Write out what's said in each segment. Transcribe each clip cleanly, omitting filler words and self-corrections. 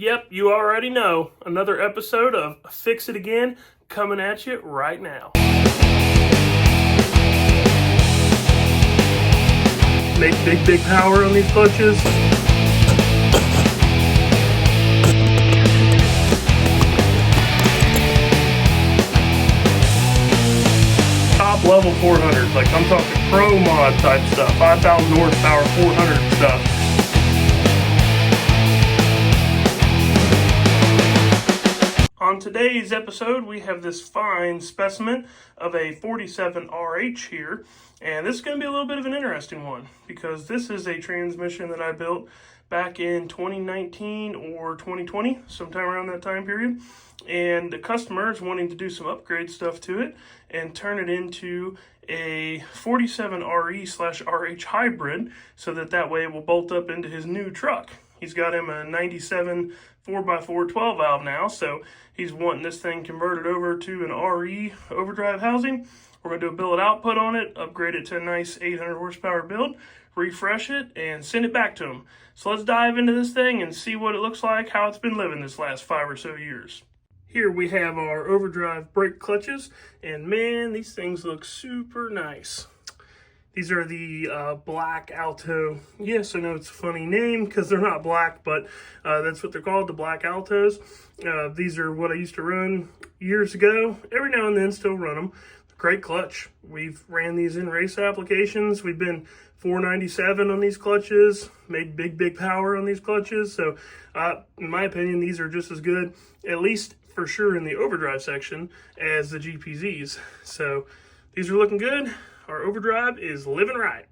Yep, you already know. Another episode of Fix It Again coming at you right now. Make big power on these clutches. Top level 400s, like I'm talking pro mod type stuff, 5,000 horsepower, 400 stuff. On today's episode, we have this fine specimen of a 47 RH here, and this is going to be a little bit of an interesting one because this is a transmission that I built back in 2019 or 2020, sometime around that time period, and the customer is wanting to do some upgrade stuff to it and turn it into a 47 RE/RH hybrid so that way it will bolt up into his new truck. He's got him a 97 4x4 12 valve now, so he's wanting this thing converted over to an RE overdrive housing. We're going to do a billet output on it, upgrade it to a nice 800 horsepower build, refresh it, and send it back to him. So let's dive into this thing and see what it looks like, how it's been living this last 5 or so years. Here we have our overdrive brake clutches, and man, these things look super nice. These are the Black Alto. Yes, I know it's a funny name because they're not black, but that's what they're called, the Black Altos. These are what I used to run years ago. Every now and then still run them. Great clutch. We've ran these in race applications. We've been 497 on these clutches, made big power on these clutches. So in my opinion, these are just as good, at least for sure in the overdrive section, as the GPZs. So these are looking good. Our overdrive is living right.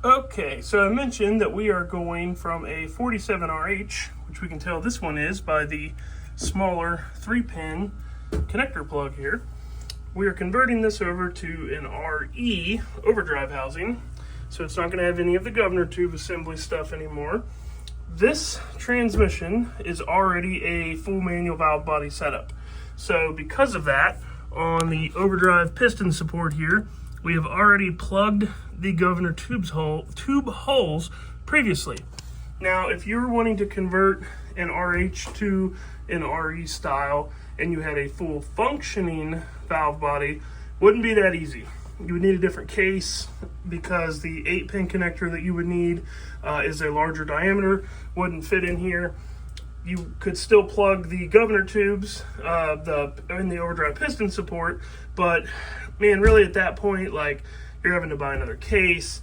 Okay, so I mentioned that we are going from a 47 RH, which we can tell this one is by the smaller 3-pin connector plug here. We are converting this over to an RE overdrive housing, so it's not going to have any of the governor tube assembly stuff anymore. This transmission is already a full manual valve body setup. So because of that, on the overdrive piston support here, we have already plugged the governor tube holes previously. Now, if you're wanting to convert an RH to an RE style and you had a full functioning valve body, wouldn't be that easy. You would need a different case because the 8-pin connector that you would need is a larger diameter, wouldn't fit in here. You could still plug the governor tubes in the overdrive piston support, but man, really at that point, like, you're having to buy another case.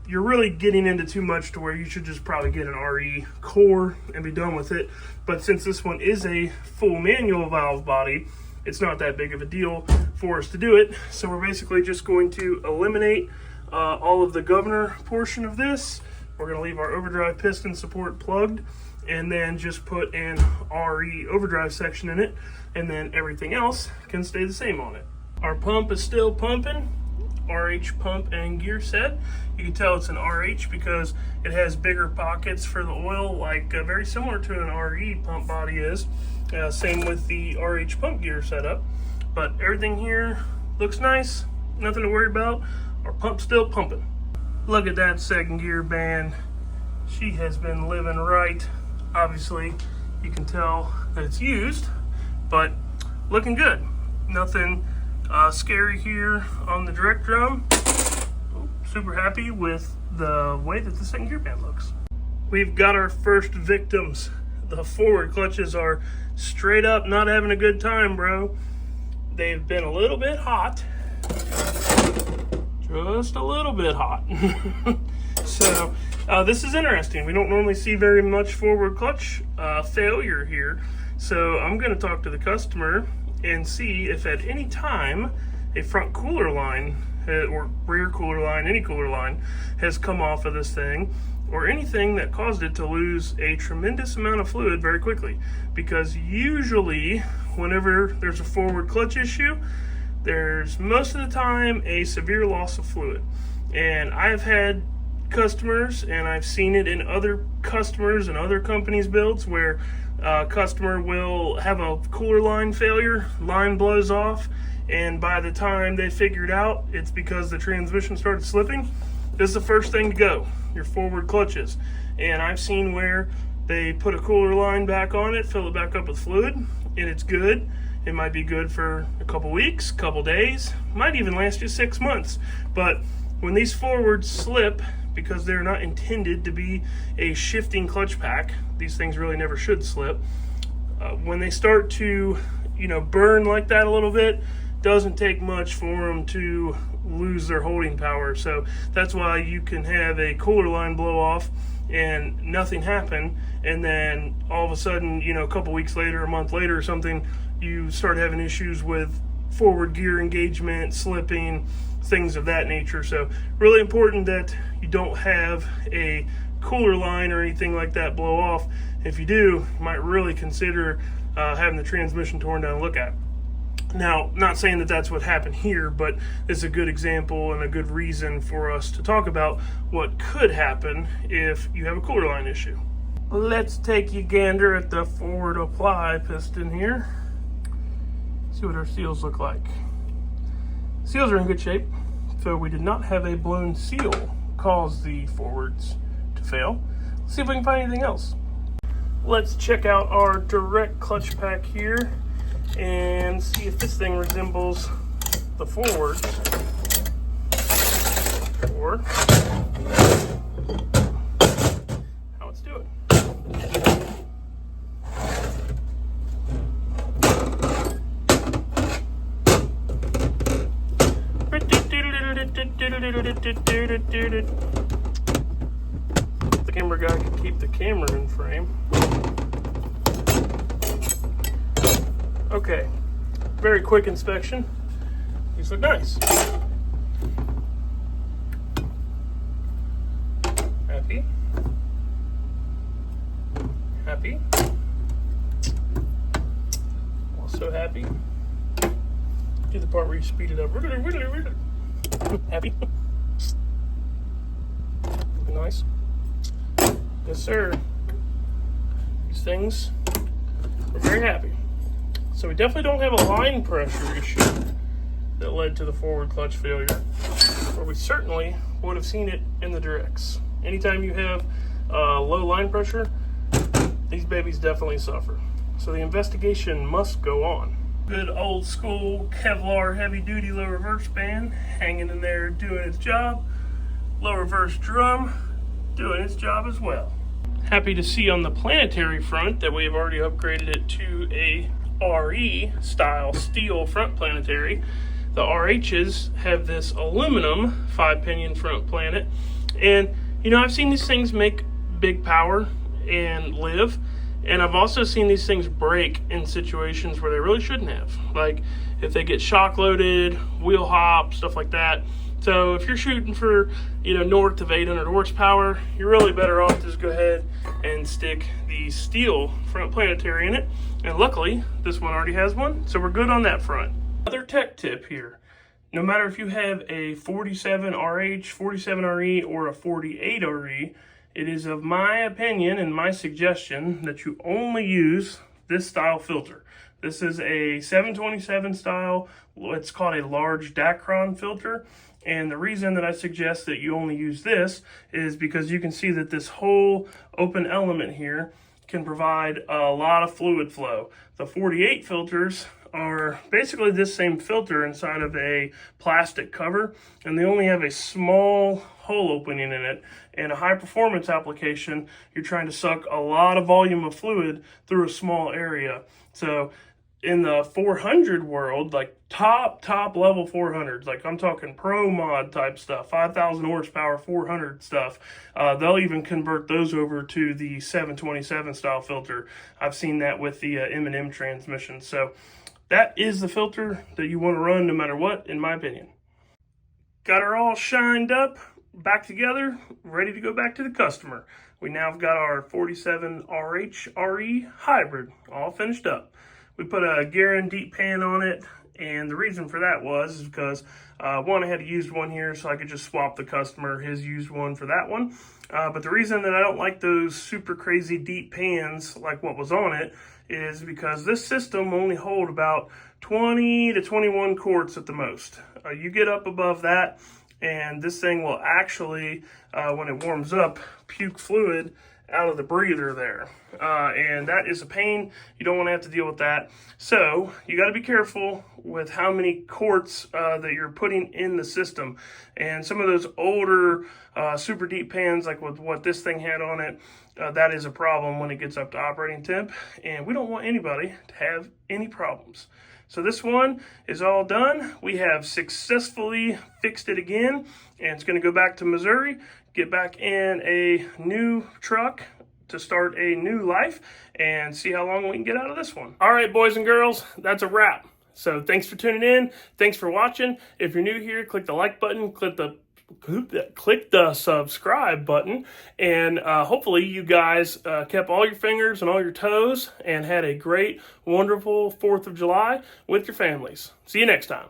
You're really getting into too much to where you should just probably get an RE core and be done with it. But since this one is a full manual valve body, it's not that big of a deal for us to do it. So we're basically just going to eliminate all of the governor portion of this. We're going to leave our overdrive piston support plugged and then just put an RE overdrive section in it, and then everything else can stay the same on it. Our pump is still pumping, RH pump and gear set. You can tell it's an RH because it has bigger pockets for the oil, like very similar to an RE pump body is. Same with the RH pump gear setup. But everything here looks nice, nothing to worry about. Our pump's still pumping. Look at that second gear band. She has been living right. Obviously, you can tell that it's used, but looking good. Nothing scary here on the direct drum. Super happy with the way that the second gear band looks. We've got our first victims. The forward clutches are straight up not having a good time, bro. They've been a little bit hot. Just a little bit hot. So this is interesting. We don't normally see very much forward clutch failure here. So I'm going to talk to the customer and see if at any time a front cooler line or rear cooler line, any cooler line, has come off of this thing, or anything that caused it to lose a tremendous amount of fluid very quickly. Because usually whenever there's a forward clutch issue, there's most of the time a severe loss of fluid. And I've had customers, and I've seen it in other customers and other companies' builds, where a customer will have a cooler line failure, line blows off, and by the time they figure it out, it's because the transmission started slipping. This is the first thing to go, your forward clutches. And I've seen where They put a cooler line back on it, fill it back up with fluid, and it's good. It might be good for a couple weeks, couple days, might even last you 6 months. But when these forwards slip, because they're not intended to be a shifting clutch pack, these things really never should slip. When they start to, burn like that a little bit, doesn't take much for them to lose their holding power. So that's why you can have a cooler line blow off and nothing happen, and then all of a sudden, a couple weeks later, a month later or something, you start having issues with forward gear engagement, slipping, things of that nature. So really important that you don't have a cooler line or anything like that blow off. If you do, you might really consider having the transmission torn down and look at. Now, not saying that that's what happened here, but it's a good example and a good reason for us to talk about what could happen if you have a cooler line issue. Let's take a gander at the forward apply piston here. See what our seals look like. Seals are in good shape, so we did not have a blown seal cause the forwards to fail. Let's see if we can find anything else. Let's check out our direct clutch pack here and see if this thing resembles the forwards or how it's doing. The camera guy can keep the camera in frame. Okay, very quick inspection. These look nice. Happy. Happy. Also happy. Do the part where you speed it up. Happy. Nice. Yes, sir. These things are very happy. So we definitely don't have a line pressure issue that led to the forward clutch failure, or we certainly would have seen it in the directs. Anytime you have low line pressure, these babies definitely suffer. So the investigation must go on. Good old school Kevlar heavy duty low reverse band hanging in there doing its job. Low reverse drum doing its job as well. Happy to see on the Planetary front that we have already upgraded it to a RE style steel front Planetary. The RHs have this aluminum 5-pinion front planet, and I've seen these things make big power and live, and I've also seen these things break in situations where they really shouldn't have, like if they get shock loaded, wheel hop, stuff like that. So if you're shooting for north of 800 horsepower, you're really better off to just go ahead and stick the steel front Planetary in it. And luckily, this one already has one, so we're good on that front. Another tech tip here. No matter if you have a 47RH, 47RE, or a 48RE, it is of my opinion and my suggestion that you only use this style filter. This is a 727 style, it's called a large Dacron filter. And the reason that I suggest that you only use this is because you can see that this whole open element here can provide a lot of fluid flow. The 48 filters are basically this same filter inside of a plastic cover, and they only have a small hole opening in it. In a high performance application, you're trying to suck a lot of volume of fluid through a small area. So in the 400 world, like top level 400s, like I'm talking pro mod type stuff, 5,000 horsepower 400 stuff, they'll even convert those over to the 727 style filter. I've seen that with the M&M transmission. So that is the filter that you want to run no matter what, in my opinion. Got her all shined up, back together, ready to go back to the customer. We now have got our 47RH RE hybrid all finished up. We put a Garin deep pan on it, and the reason for that was because one, I had a used one here, so I could just swap the customer his used one for that one. But the reason that I don't like those super crazy deep pans like what was on it is because this system only hold about 20 to 21 quarts at the most. You get up above that, and this thing will actually, when it warms up, puke fluid out of the breather there. And that is a pain. You don't want to have to deal with that. So you got to be careful with how many quarts that you're putting in the system. And some of those older super deep pans, like with what this thing had on it, that is a problem when it gets up to operating temp. And we don't want anybody to have any problems. So this one is all done. We have successfully fixed it again, and it's going to go back to Missouri, get back in a new truck to start a new life, and see how long we can get out of this one. All right, boys and girls, that's a wrap. So thanks for tuning in. Thanks for watching. If you're new here, click the like button, click the subscribe button, and hopefully you guys kept all your fingers and all your toes and had a great, wonderful 4th of July with your families. See you next time.